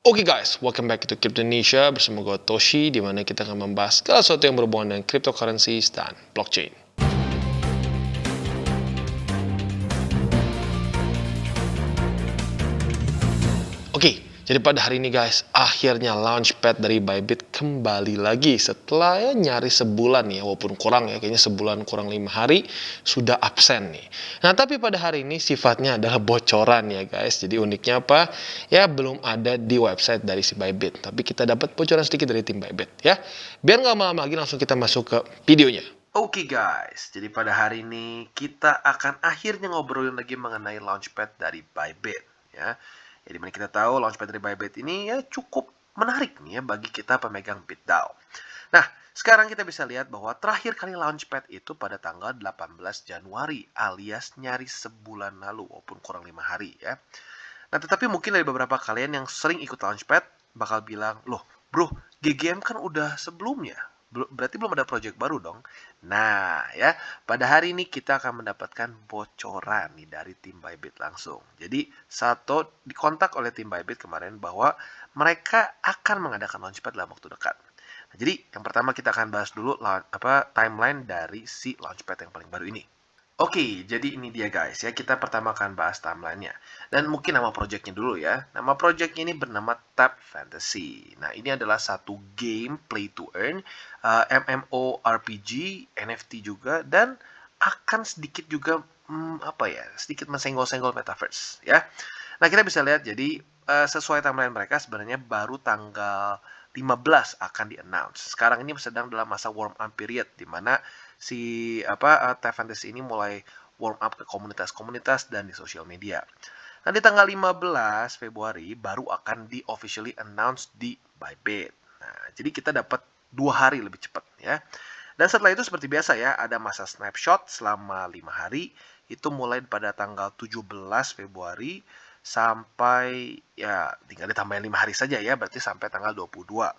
Oke guys, welcome back to Cryptonesia bersama gue Toshi, di mana kita akan membahas segala sesuatu yang berhubungan dengan cryptocurrencies dan blockchain. Oke, jadi pada hari ini guys, akhirnya launchpad dari Bybit kembali lagi setelah ya nyaris sebulan ya, walaupun kurang ya, kayaknya sebulan kurang 5 hari sudah absen nih. Nah tapi pada hari ini sifatnya adalah bocoran ya guys, jadi uniknya apa? Ya belum ada di website dari si Bybit, tapi kita dapat bocoran sedikit dari tim Bybit ya. Biar nggak lama lagi langsung kita masuk ke videonya. Oke guys, jadi pada hari ini kita akan akhirnya ngobrolin lagi mengenai launchpad dari Bybit ya. Ya, dimana kita tahu launchpad dari Bybit ini ya cukup menarik nih ya bagi kita pemegang BitDAO. Nah, sekarang kita bisa lihat bahwa terakhir kali launchpad itu pada tanggal 18 Januari alias nyaris sebulan lalu walaupun kurang 5 hari ya. Nah, tetapi mungkin dari beberapa kalian yang sering ikut launchpad bakal bilang, loh bro, GGM kan udah sebelumnya. Berarti belum ada project baru dong. Nah, ya, pada hari ini kita akan mendapatkan bocoran nih dari tim Bybit langsung. Jadi, Sato dikontak oleh tim Bybit kemarin bahwa mereka akan mengadakan launchpad dalam waktu dekat. Nah, jadi, yang pertama kita akan bahas dulu timeline dari si launchpad yang paling baru ini. Oke, jadi ini dia guys ya, kita pertama akan bahas timelinenya. Dan mungkin nama projectnya dulu ya. Nama project ini bernama Tap Fantasy. Nah, ini adalah satu game play to earn, MMORPG, NFT juga, dan akan sedikit juga, sedikit mensenggol-senggol Metaverse ya. Nah, kita bisa lihat jadi sesuai timeline mereka sebenarnya baru tanggal 15 akan di-announce. Sekarang ini sedang dalam masa warm up period, di mana si Tap Fantasy ini mulai warm up ke komunitas-komunitas dan di sosial media. Nah, di tanggal 15 Februari baru akan di-officially announce di Bybit. Nah, jadi kita dapat 2 hari lebih cepat ya. Dan setelah itu seperti biasa ya, ada masa snapshot selama 5 hari. Itu mulai pada tanggal 17 Februari sampai ya tinggal ditambahin 5 hari saja ya, berarti sampai tanggal 22.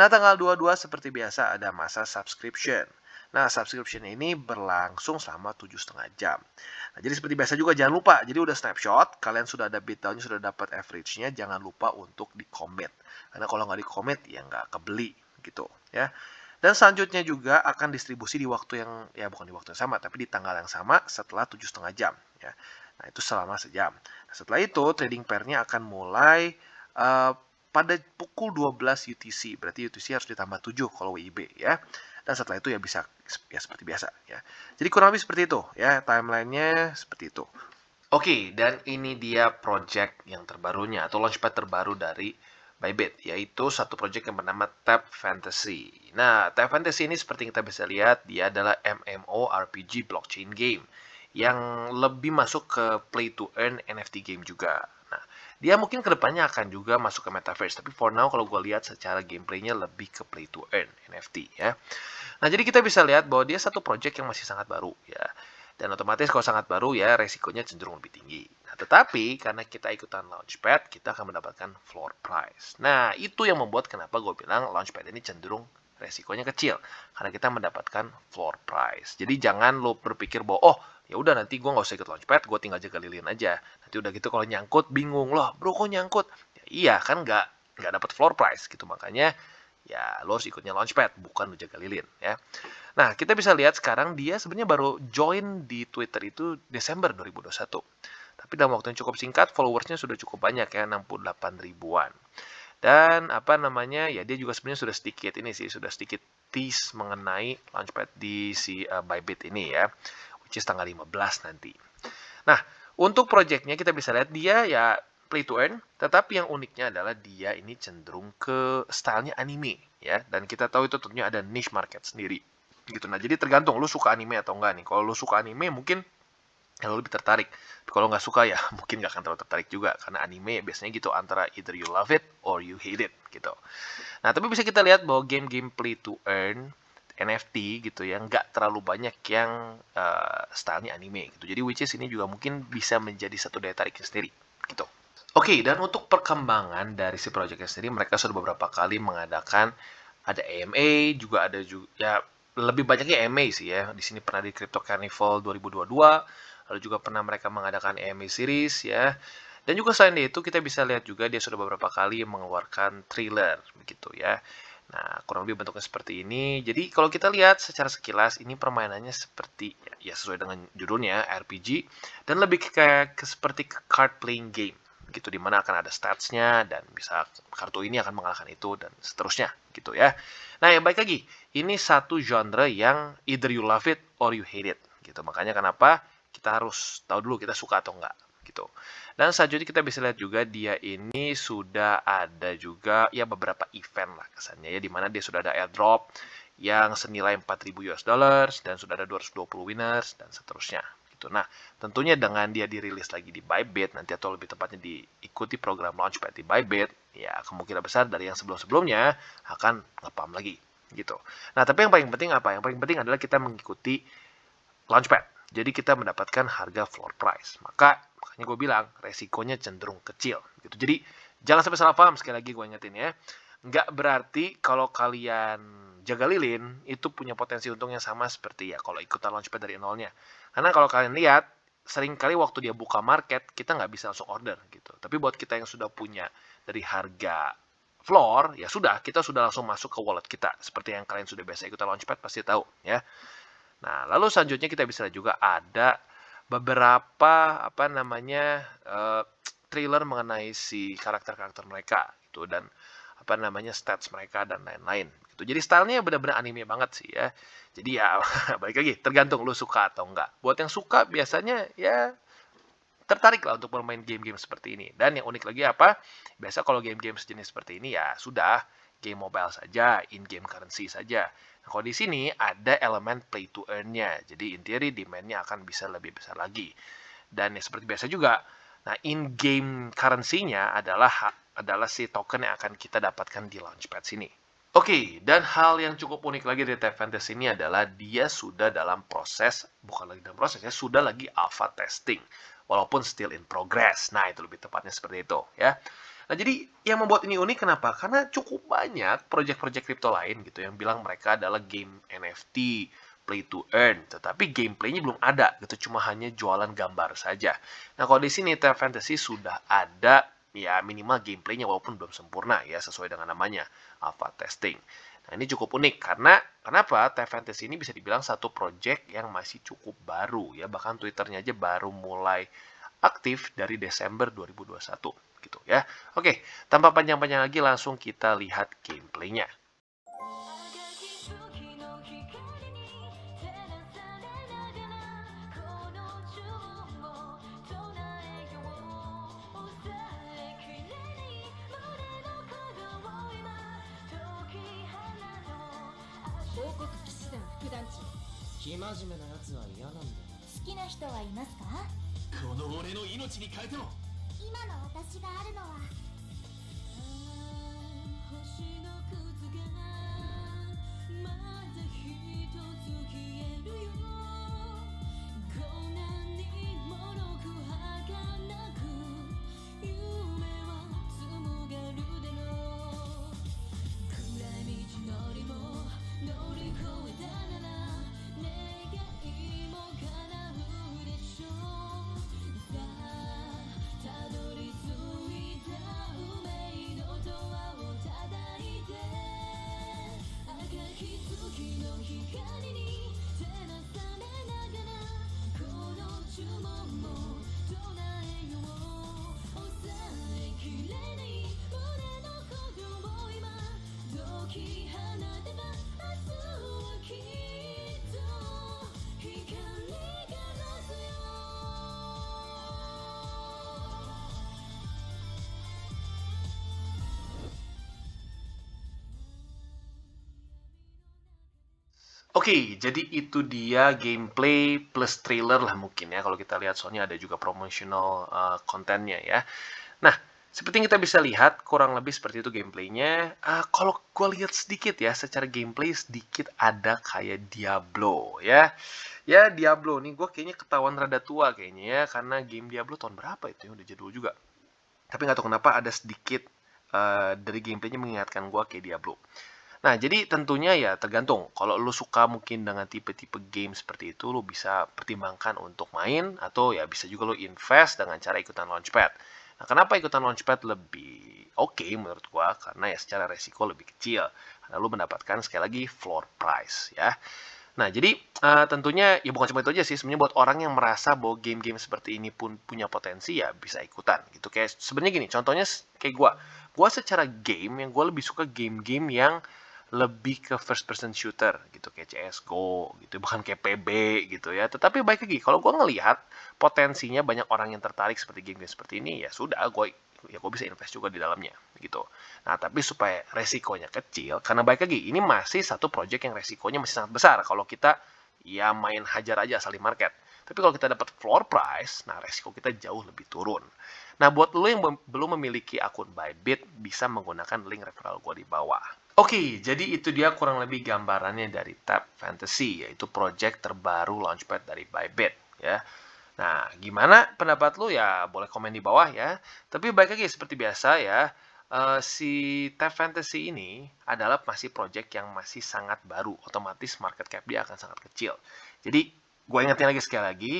Nah, tanggal 22 seperti biasa ada masa subscription. Nah, subscription ini berlangsung selama 7,5 jam. Nah, jadi seperti biasa juga jangan lupa, jadi udah snapshot, kalian sudah ada BitDAO-nya, sudah dapat average-nya, jangan lupa untuk di-commit. Karena kalau nggak di-commit, ya nggak kebeli gitu ya. Dan selanjutnya juga akan distribusi di waktu yang, ya bukan di waktu yang sama, tapi di tanggal yang sama setelah 7,5 jam ya. Nah, itu selama sejam. Nah, setelah itu, trading pair-nya akan mulai pada pukul 12 UTC. Berarti UTC harus ditambah 7 kalau WIB ya. Dan setelah itu ya bisa ya seperti biasa ya. Jadi kurang lebih seperti itu ya, timelinenya seperti itu. Oke, dan ini dia project yang terbarunya atau launchpad terbaru dari Bybit, yaitu satu project yang bernama Tap Fantasy. Nah, Tap Fantasy ini seperti kita bisa lihat, dia adalah MMORPG blockchain game yang lebih masuk ke play to earn NFT game juga. Nah, dia mungkin kedepannya akan juga masuk ke Metaverse, tapi for now kalau gue lihat secara gameplaynya lebih ke play to earn NFT ya. Nah, jadi kita bisa lihat bahwa dia satu project yang masih sangat baru ya. Dan otomatis kalau sangat baru ya resikonya cenderung lebih tinggi. Nah, tetapi karena kita ikutan launchpad, kita akan mendapatkan floor price. Nah, itu yang membuat kenapa gue bilang launchpad ini cenderung resikonya kecil. Karena kita mendapatkan floor price. Jadi jangan lo berpikir bahwa, oh ya udah nanti gue nggak usah ikut launchpad, gue tinggal jaga lilin aja. Nanti udah gitu kalau nyangkut bingung loh, bro kok nyangkut? Ya, iya kan nggak dapat floor price gitu, makanya ya lo harus ikutnya launchpad, bukan lo jaga lilin ya. Nah, kita bisa lihat sekarang dia sebenarnya baru join di Twitter itu Desember 2021. Tapi dalam waktu yang cukup singkat, followersnya sudah cukup banyak ya, 68 ribuan. Dan ya dia juga sebenarnya sudah sedikit tease mengenai launchpad di si Bybit ini ya, which is tanggal 15 nanti. Nah, untuk projectnya kita bisa lihat dia ya play to earn, tetapi yang uniknya adalah dia ini cenderung ke stylenya anime ya, dan kita tahu itu tentunya ada niche market sendiri gitu. Nah, jadi tergantung lu suka anime atau enggak nih. Kalau lu suka anime mungkin ya lu lebih tertarik. Tapi kalau nggak suka ya mungkin nggak akan terlalu tertarik juga, karena anime biasanya gitu antara either you love it or you hate it gitu. Nah, tapi bisa kita lihat bahwa game-game play to earn NFT gitu ya, nggak terlalu banyak yang stylenya anime gitu. Jadi which is ini juga mungkin bisa menjadi satu daya tariknya sendiri gitu. Oke, dan untuk perkembangan dari si projectnya sendiri, mereka sudah beberapa kali mengadakan ada AMA, juga ada juga ya lebih banyaknya AMA sih ya. Di sini pernah di Crypto Carnival 2022, lalu juga pernah mereka mengadakan AMA series ya. Dan juga selain itu kita bisa lihat juga dia sudah beberapa kali mengeluarkan trailer begitu ya. Nah, kurang lebih bentuknya seperti ini. Jadi kalau kita lihat secara sekilas ini permainannya seperti ya sesuai dengan judulnya RPG dan lebih seperti card playing game gitu, dimana akan ada statsnya dan bisa kartu ini akan mengalahkan itu dan seterusnya gitu ya. Nah, yang baik lagi, ini satu genre yang either you love it or you hate it gitu. Makanya kenapa kita harus tahu dulu kita suka atau enggak gitu. Dan selanjutnya kita bisa lihat juga dia ini sudah ada juga ya beberapa event lah kesannya ya, dimana dia sudah ada airdrop yang senilai 4.000 US dollars dan sudah ada 220 winners dan seterusnya gitu. Nah, tentunya dengan dia dirilis lagi di Bybit nanti atau lebih tepatnya diikuti program Launchpad di Bybit, ya kemungkinan besar dari yang sebelum-sebelumnya akan ngepam lagi gitu. Nah, tapi yang paling penting apa? Yang paling penting adalah kita mengikuti Launchpad. Jadi kita mendapatkan harga floor price. Makanya gue bilang resikonya cenderung kecil gitu. Jadi jangan sampai salah paham, sekali lagi gue ingetin ya. Nggak berarti kalau kalian jaga lilin itu punya potensi untung yang sama seperti ya kalau ikutan Launchpad dari nolnya. Karena kalau kalian lihat seringkali waktu dia buka market kita nggak bisa langsung order gitu. Tapi buat kita yang sudah punya dari harga floor, ya sudah, kita sudah langsung masuk ke wallet kita. Seperti yang kalian sudah biasa ikutan Launchpad pasti tahu ya. Nah, lalu selanjutnya kita bisa lihat juga ada beberapa trailer mengenai si karakter-karakter mereka gitu dan stats mereka dan lain-lain gitu. Jadi stylenya benar-benar anime banget sih ya. Jadi ya balik lagi tergantung lu suka atau enggak. Buat yang suka biasanya ya tertarik lah untuk bermain game-game seperti ini. Dan yang unik lagi apa? Biasa kalau game-game sejenis seperti ini ya sudah game mobile saja, in-game currency saja. Nah, kalau di sini ada elemen play to earn-nya. Jadi in theory demand-nya akan bisa lebih besar lagi. Dan ya seperti biasa juga, nah in-game currency-nya adalah si token yang akan kita dapatkan di Launchpad sini. Oke, dan hal yang cukup unik lagi dari Tap Fantasy ini adalah dia sudah dalam proses, bukan lagi dalam proses, ya sudah lagi alpha testing. Walaupun still in progress. Nah, itu lebih tepatnya seperti itu ya. Nah, jadi yang membuat ini unik kenapa? Karena cukup banyak project-project kripto lain gitu yang bilang mereka adalah game NFT, play to earn, tetapi gameplaynya belum ada gitu, cuma hanya jualan gambar saja. Nah, kalau di sini Tap Fantasy sudah ada ya minimal gameplaynya walaupun belum sempurna ya sesuai dengan namanya alpha testing. Nah, ini cukup unik karena kenapa Tap Fantasy ini bisa dibilang satu project yang masih cukup baru ya, bahkan Twitternya aja baru mulai aktif dari Desember 2021 gitu ya. Oke, tanpa panjang-panjang lagi langsung kita lihat gameplaynya. Oke, jadi itu dia gameplay plus trailer lah mungkin ya kalau kita lihat, soalnya ada juga promotional kontennya ya. Nah, seperti yang kita bisa lihat kurang lebih seperti itu gameplaynya. Kalau gue lihat sedikit ya, secara gameplay sedikit ada kayak Diablo ya. Ya Diablo nih gue kayaknya ketahuan rada tua kayaknya ya, karena game Diablo tahun berapa itu ya, udah jadul juga. Tapi nggak tahu kenapa ada sedikit dari gameplaynya mengingatkan gue kayak Diablo. Nah, jadi tentunya ya tergantung. Kalau lu suka mungkin dengan tipe-tipe game seperti itu, lu bisa pertimbangkan untuk main, atau ya bisa juga lu invest dengan cara ikutan Launchpad. Nah, Nah, kenapa ikutan Launchpad lebih oke menurut gua? Karena ya secara resiko lebih kecil. Karena lu mendapatkan sekali lagi floor price ya. Nah, jadi tentunya ya bukan cuma itu aja sih, sebenarnya buat orang yang merasa bahwa game-game seperti ini pun punya potensi ya bisa ikutan gitu. Kayak sebenarnya gini, contohnya kayak gua secara game yang gua lebih suka game-game yang lebih ke first person shooter gitu kayak CS:GO gitu, bukan kayak PB gitu ya. Tetapi baik lagi, kalau gua ngelihat potensinya banyak orang yang tertarik seperti game-game seperti ini, ya sudah gue bisa invest juga di dalamnya gitu. Nah, tapi supaya resikonya kecil, karena baik lagi, ini masih satu project yang resikonya masih sangat besar kalau kita ya main hajar aja asal di market. Tapi kalau kita dapat floor price, nah resiko kita jauh lebih turun. Nah, buat lo yang belum memiliki akun Bybit, bisa menggunakan link referral gue di bawah. Oke, jadi itu dia kurang lebih gambarannya dari Tap Fantasy, yaitu project terbaru Launchpad dari Bybit ya. Nah, gimana pendapat lu ya? Boleh komen di bawah ya. Tapi baik lagi seperti biasa ya, si Tap Fantasy ini adalah masih project yang masih sangat baru. Otomatis market cap dia akan sangat kecil. Jadi, gue ingetin lagi sekali lagi,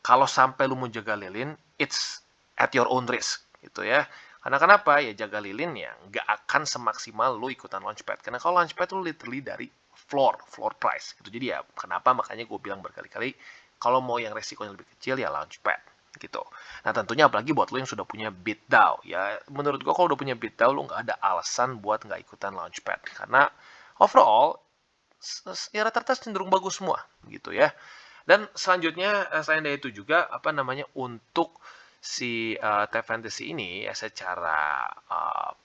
kalau sampai lu mau jaga lilin, it's at your own risk gitu ya. Karena kenapa? Ya jaga lilin ya nggak akan semaksimal lu ikutan Launchpad. Karena kalau Launchpad lu literally dari floor price gitu. Jadi ya kenapa makanya gue bilang berkali-kali kalau mau yang resikonya lebih kecil ya Launchpad gitu. Nah tentunya apalagi buat lo yang sudah punya BitDAO ya, menurut gua kalau udah punya BitDAO lo nggak ada alasan buat nggak ikutan Launchpad karena overall ya rata-rata cenderung bagus semua gitu ya. Dan selanjutnya selain dari itu juga apa namanya untuk si Tap Fantasy ini ya secara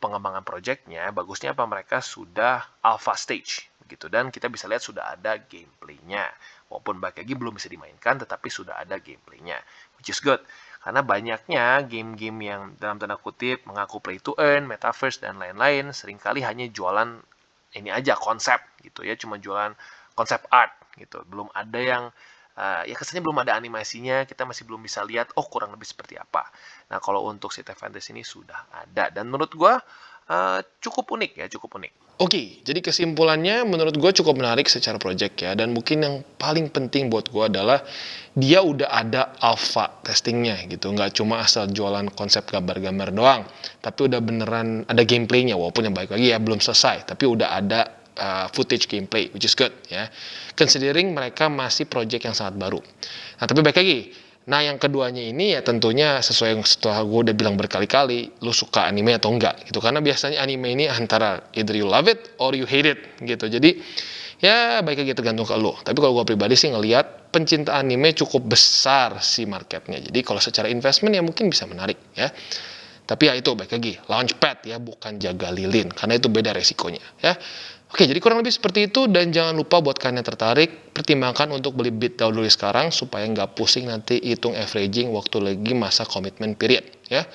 pengembangan projectnya bagusnya apa mereka sudah alpha stage gitu dan kita bisa lihat sudah ada gameplaynya. Walaupun balik lagi belum bisa dimainkan, tetapi sudah ada gameplaynya, which is good. Karena banyaknya game-game yang dalam tanda kutip mengaku play to earn, metaverse, dan lain-lain, seringkali hanya jualan ini aja, konsep gitu ya, cuma jualan konsep art gitu. Belum ada yang, ya kesannya belum ada animasinya, kita masih belum bisa lihat, oh kurang lebih seperti apa. Nah kalau untuk si Tap Fantasy ini sudah ada, dan menurut gua cukup unik ya, cukup unik. Oke, jadi kesimpulannya menurut gue cukup menarik secara project ya. Dan mungkin yang paling penting buat gue adalah dia udah ada alpha testingnya gitu. Nggak cuma asal jualan konsep gambar-gambar doang. Tapi udah beneran ada gameplaynya. Walaupun yang baik lagi ya belum selesai. Tapi udah ada footage gameplay, which is good ya. Considering mereka masih project yang sangat baru. Nah, tapi baik lagi. Nah, yang keduanya ini ya tentunya sesuai yang setelah gue udah bilang berkali-kali, lu suka anime atau enggak gitu. Karena biasanya anime ini antara either you love it or you hate it gitu. Jadi ya baik lagi tergantung ke lu. Tapi kalau gue pribadi sih ngelihat pencinta anime cukup besar sih marketnya. Jadi kalau secara investment ya mungkin bisa menarik ya. Tapi ya itu baik lagi, Launchpad ya bukan jaga lilin. Karena itu beda resikonya ya. Oke, jadi kurang lebih seperti itu dan jangan lupa buat kalian yang tertarik, pertimbangkan untuk beli BitDAO dulu sekarang supaya nggak pusing nanti hitung averaging waktu lagi masa komitmen period ya.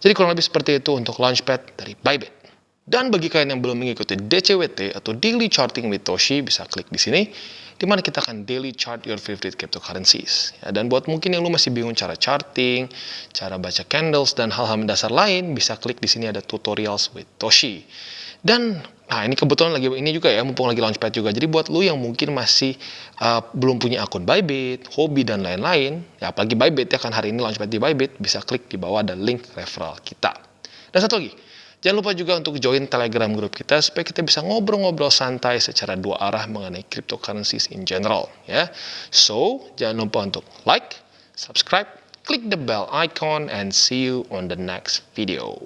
Jadi kurang lebih seperti itu untuk Launchpad dari Bybit. Dan bagi kalian yang belum mengikuti DCWT atau Daily Charting with Toshi bisa klik di sini di mana kita akan daily chart your favorite cryptocurrencies. Ya, dan buat mungkin yang lu masih bingung cara charting, cara baca candles dan hal-hal mendasar lain, bisa klik di sini ada tutorials with Toshi. Dan nah ini kebetulan lagi ini juga ya, mumpung lagi Launchpad juga. Jadi buat lu yang mungkin masih belum punya akun Bybit, hobi dan lain-lain, ya apalagi Bybit ya kan hari ini Launchpad di Bybit, bisa klik di bawah ada link referral kita. Dan satu lagi, jangan lupa juga untuk join Telegram grup kita supaya kita bisa ngobrol-ngobrol santai secara dua arah mengenai cryptocurrencies in general ya. So, jangan lupa untuk like, subscribe, click the bell icon and see you on the next video.